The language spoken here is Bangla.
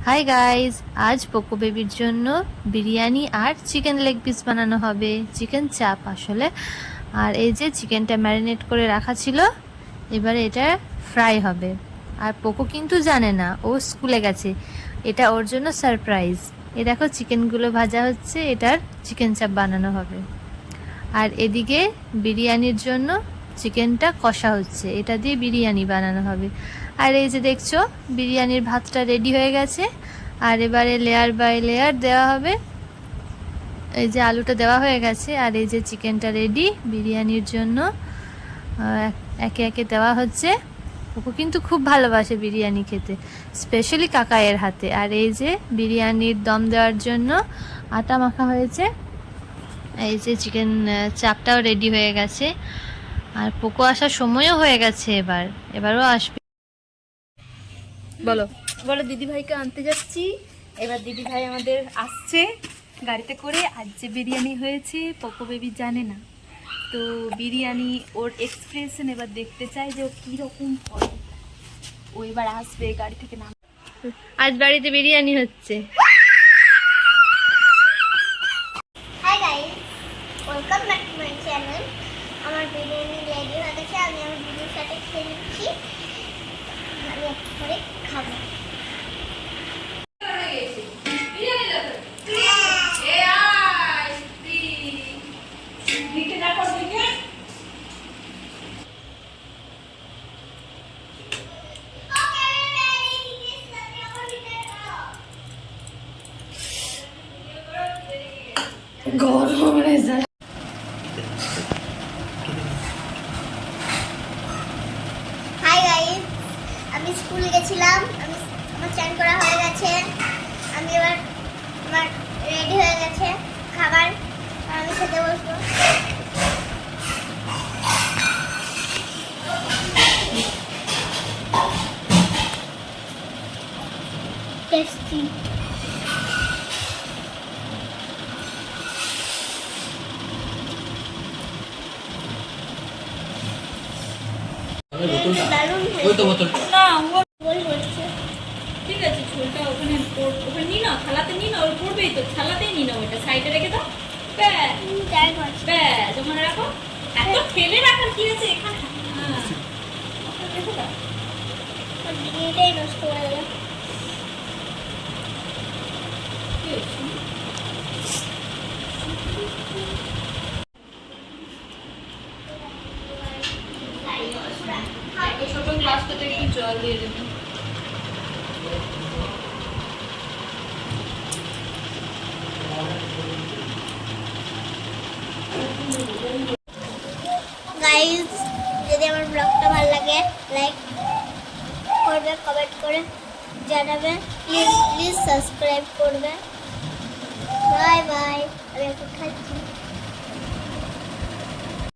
হাই গাইস, আজ পোকো বেবির জন্য বিরিয়ানি আর চিকেন লেগ পিস বানানো হবে, চিকেন চাপ আসলে। আর এই যে চিকেনটা ম্যারিনেট করে রাখা ছিল, এবারে এটা ফ্রাই হবে। আর পোকো কিন্তু জানে না, ও স্কুলে গেছে, এটা ওর জন্য সারপ্রাইজ। এ দেখো চিকেনগুলো ভাজা হচ্ছে, এটার চিকেন চাপ বানানো হবে। আর এদিকে বিরিয়ানির জন্য চিকেনটা কষা হচ্ছে, এটা দিয়ে বিরিয়ানি বানানো হবে। আর এই যে দেখছো বিরিয়ানির ভাতটা রেডি হয়ে গেছে। আর এবারে লেয়ার বাই লেয়ার দেওয়া হবে। এই যে আলুটা দেওয়া হয়ে গেছে, আর এই যে চিকেনটা রেডি বিরিয়ানির জন্য একে একে দেওয়া হচ্ছে। ও কিন্তু খুব ভালোবাসে বিরিয়ানি খেতে, স্পেশালি কাকায়ের হাতে। আর এই যে বিরিয়ানির দম দেওয়ার জন্য আটা মাখা হয়েছে। এই যে চিকেন চাপটাও রেডি হয়ে গেছে। আর পোকো আসার সময়ও হয়ে গেছে, এবারও আসবে। বলো বলো দিদি ভাইকে আনতে যাচ্ছি। এবার দিদি ভাই আমাদের আসছে গাড়িতে করে। আজ যে বিরিয়ানি হয়েছে পোকো বেবি জানে না, তো বিরিয়ানি ওর এক্সপ্রেশন এবার দেখতে চাই যে ও কীরকম করে। ও এবার আসবে গাড়ি থেকে নাম। আজ বাড়িতে বিরিয়ানি হচ্ছে। Hi guys, welcome back to my channel. আমার বিরিয়ানি রেডি হয়ে গেছে, আমি আমার দিদির সাথে খেয়ে নিচ্ছি। আমি একটু করে খাবো। হাই গাইস, আমি স্কুল গেছিলাম, আমার চান করা হয়ে গেছে। আমি এবার আমার রেডি হয়ে গেছে খাবার, আর আমি খেতে বসবো। টেস্টি। দারুণ হয়েছে। না ও বল বলছে ঠিক আছে, ঝোলটা ওখানে ওখানে নিয়ে নাও, থালাতে নিয়ে নাও। ওর পড়বেই তো, থালাতেই নিয়ে নাও, ওটা সাইডে রেখে দাও। ব্যাস যাই বলছে। ব্যাস ওখানে রাখো। এত ফেলে রাখার কি আছে এখানে? হ্যাঁ ওখানে রেখে দাও। বিরিয়ানিটাই নষ্ট হয়ে গেল। কি হচ্ছে? ছোট গ্লাসটাতে একটু জল দিয়ে দেবেন। গাইস, যদি আমার ব্লগটা ভালো লাগে লাইক করবে, কমেন্ট করে জানাবে, প্লিজ প্লিজ সাবস্ক্রাইব করবে। বাই বাই, আমি এখন খাচ্ছি।